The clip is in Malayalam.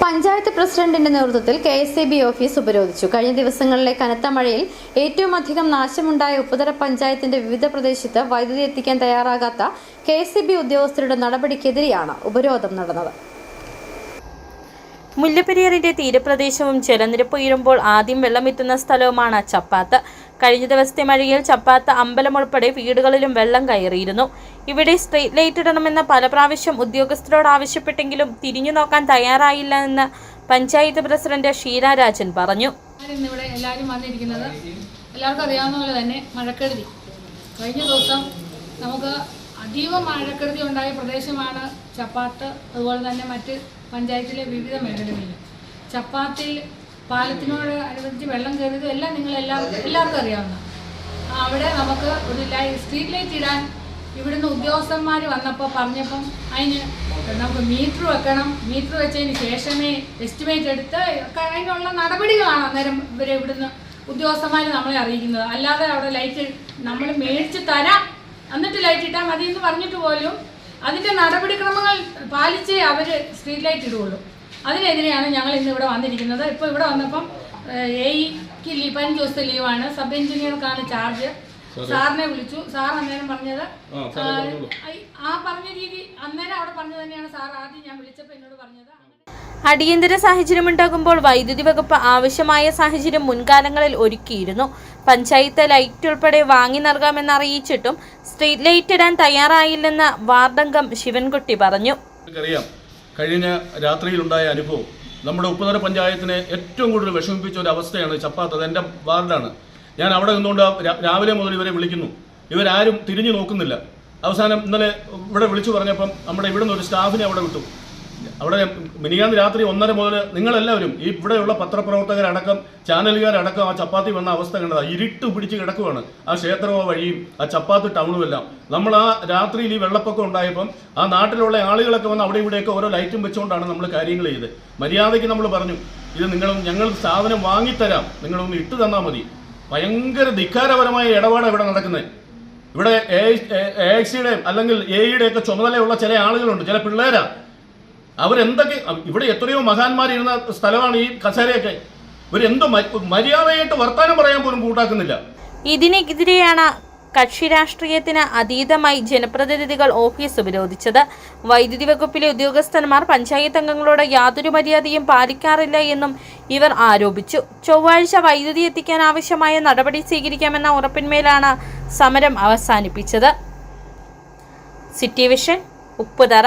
പഞ്ചായത്ത് പ്രസിഡന്റിന്റെ നേതൃത്വത്തിൽ കെ.എസ്.ഇ.ബി. ഓഫീസ് ഉപരോധിച്ചു. കഴിഞ്ഞ ദിവസങ്ങളിലെ കനത്ത മഴയിൽ ഏറ്റവും അധികം നാശമുണ്ടായ ഉപ്പുതറ പഞ്ചായത്തിന്റെ വിവിധ പ്രദേശത്ത് വൈദ്യുതി എത്തിക്കാൻ തയ്യാറാകാത്ത കെ.എസ്.ഇ.ബി. ഉദ്യോഗസ്ഥരുടെ നടപടിക്കെതിരെയാണ് ഉപരോധം നടന്നത്. മുല്ലപ്പെരിയാറിന്റെ തീരപ്രദേശവും ജലനിരപ്പ് ഉയരുമ്പോൾ ആദ്യം വെള്ളമെത്തുന്ന സ്ഥലവുമാണ് ചപ്പാത്ത്. കഴിഞ്ഞ ദിവസത്തെ മഴയിൽ ചപ്പാത്ത് അമ്പലം ഉൾപ്പെടെ വീടുകളിലും വെള്ളം കയറിയിരുന്നു. ഇവിടെ സ്ട്രീറ്റ് ലൈറ്റ് ഇടണമെന്ന് പല പ്രാവശ്യം ഉദ്യോഗസ്ഥരോട് ആവശ്യപ്പെട്ടെങ്കിലും തിരിഞ്ഞു നോക്കാൻ തയ്യാറായില്ല എന്ന് പഞ്ചായത്ത് പ്രസിഡന്റ് ഷീല രാജൻ പറഞ്ഞു. ഇന്നിവിടെ എല്ലാവരും വന്നിരിക്കുന്നത് എല്ലാവർക്കും അറിയാവുന്ന പോലെ തന്നെ മഴക്കെടുതി. കഴിഞ്ഞ ദിവസം നമുക്ക് അതീവ മഴക്കെടുതി ഉണ്ടായ പ്രദേശമാണ് ചപ്പാത്ത്. അതുപോലെ തന്നെ മറ്റ് പഞ്ചായത്തിലെ വിവിധ മേഖലകളിൽ ചപ്പാത്തിൽ പാലത്തിനോട് അനുബന്ധിച്ച് വെള്ളം കയറിയതും എല്ലാം എല്ലാവർക്കും അറിയാവുന്ന അവിടെ നമുക്ക് ഒരു സ്ട്രീറ്റ് ലൈറ്റ് ഇടാൻ ഇവിടുന്ന് ഉദ്യോഗസ്ഥന്മാർ വന്നപ്പോൾ പറഞ്ഞപ്പം അതിന് നമുക്ക് മീറ്റർ വെക്കണം. മീറ്റർ വെച്ചതിന് ശേഷമേ എസ്റ്റിമേറ്റ് എടുത്ത് അതിനുള്ള നടപടികളാണ് അന്നേരം ഇവിടുന്ന് ഉദ്യോഗസ്ഥന്മാർ നമ്മളെ അറിയിക്കുന്നത്. അല്ലാതെ അവിടെ ലൈറ്റ് നമ്മൾ മേടിച്ച് തരാം എന്നിട്ട് ലൈറ്റ് ഇട്ടാൽ മതി എന്ന് പറഞ്ഞിട്ട് പോലും അതിൻ്റെ നടപടിക്രമങ്ങൾ പാലിച്ചേ അവർ സ്ട്രീറ്റ് ലൈറ്റ് ഇടുകയുള്ളൂ. അതിനെതിരെയാണ് ഞങ്ങൾ ഇന്ന് ഇവിടെ വന്നിരിക്കുന്നത്. ഇപ്പോൾ ഇവിടെ വന്നപ്പം എയ്ക്ക് 15 ദിവസത്തെ ലീവാണ്. സബ് എഞ്ചിനീയർക്കാണ് ചാർജ്. സാറിനെ വിളിച്ചു. സാർ അന്നേരം പറഞ്ഞത് ആ പറഞ്ഞ രീതി അന്നേരം അവിടെ പറഞ്ഞു തന്നെയാണ് സാർ ആദ്യം ഞാൻ വിളിച്ചപ്പോൾ എന്നോട് പറഞ്ഞത്. അടിയന്തര സാഹചര്യമുണ്ടാകുമ്പോൾ വൈദ്യുതി വകുപ്പ് ആവശ്യമായ സാഹചര്യം മുൻകാലങ്ങളിൽ ഒരുക്കിയിരുന്നു. പഞ്ചായത്ത് ലൈറ്റ് ഉൾപ്പെടെ വാങ്ങി നൽകാമെന്ന് അറിയിച്ചിട്ടും സ്ട്രീറ്റ് ലൈറ്റ് ഇടാൻ തയ്യാറായില്ലെന്ന് വാർഡംഗം ശിവൻകുട്ടി പറഞ്ഞു. കഴിഞ്ഞ രാത്രിയിലുണ്ടായ അനുഭവം നമ്മുടെ ഉപ്പുതറ പഞ്ചായത്തിനെ ഏറ്റവും കൂടുതൽ വിഷമിപ്പിച്ച ഒരു അവസ്ഥയാണ് ചപ്പാത്ത്. അത് എൻ്റെ വാർഡാണ്. ഞാൻ അവിടെ നിന്നുകൊണ്ട് രാവിലെ മുതൽ ഇവരെ വിളിക്കുന്നു. ഇവരാരും തിരിഞ്ഞു നോക്കുന്നില്ല. അവസാനം ഇന്നലെ ഇവിടെ വിളിച്ചു പറഞ്ഞപ്പം നമ്മുടെ ഇവിടുന്ന് ഒരു സ്റ്റാഫിനെ അവിടെ വിട്ടു. അവിടെ മിനിയാന്ന് രാത്രി 1:30 മുതൽ നിങ്ങളെല്ലാവരും ഈ ഇവിടെയുള്ള പത്രപ്രവർത്തകരടക്കം ചാനലുകാരടക്കം ആ ചപ്പാത്തി വന്ന അവസ്ഥ കണ്ടതാണ്. ഇരുട്ട് പിടിച്ച് കിടക്കുവാണ് ആ ക്ഷേത്രമോ വഴിയും ആ ചപ്പാത്തി ടൗണും എല്ലാം. നമ്മൾ ആ രാത്രിയിൽ ഈ വെള്ളപ്പൊക്കം ഉണ്ടായപ്പം ആ നാട്ടിലുള്ള ആളുകളൊക്കെ വന്ന് അവിടെ ഇവിടെയൊക്കെ ഓരോ ലൈറ്റും വെച്ചുകൊണ്ടാണ് നമ്മൾ കാര്യങ്ങൾ ചെയ്ത്. മര്യാദയ്ക്ക് നമ്മൾ പറഞ്ഞു ഇത് ഞങ്ങൾ സാധനം വാങ്ങിത്തരാം, നിങ്ങളൊന്ന് ഇട്ട് തന്നാൽ മതി. ഭയങ്കര ധിക്കാരപരമായ ഇടപാടാണ് ഇവിടെ നടക്കുന്നത്. ഇവിടെ AIC-യുടെയും അല്ലെങ്കിൽ AE-യുടെയൊക്കെ ചുമതലയുള്ള ചില ആളുകളുണ്ട്, ചില പിള്ളേരാ. അവരെന്തൊക്കെ ഇവിടെ എത്രയോ മഹാന്മാരിരുന്ന സ്ഥലമാണ് ഈ കസേരയൊക്കെ. ഇവരെന്തോ മര്യാദയായിട്ട് വർത്താനം പറയാൻ പോലും കൂട്ടാക്കുന്നില്ല. ഇതിനെതിരെയാണ് കക്ഷി രാഷ്ട്രീയത്തിന് അതീതമായി ജനപ്രതിനിധികൾ ഓഫീസ് ഉപരോധിച്ചത്. വൈദ്യുതി വകുപ്പിലെ ഉദ്യോഗസ്ഥന്മാർ പഞ്ചായത്ത് അംഗങ്ങളോട് യാതൊരു മര്യാദയും പാലിക്കാറില്ല എന്നും ഇവർ ആരോപിച്ചു. ചൊവ്വാഴ്ച വൈദ്യുതി എത്തിക്കാൻ ആവശ്യമായ നടപടി സ്വീകരിക്കാമെന്ന ഉറപ്പിന്മേലാണ് സമരം അവസാനിപ്പിച്ചത്. City vision, Upputhara.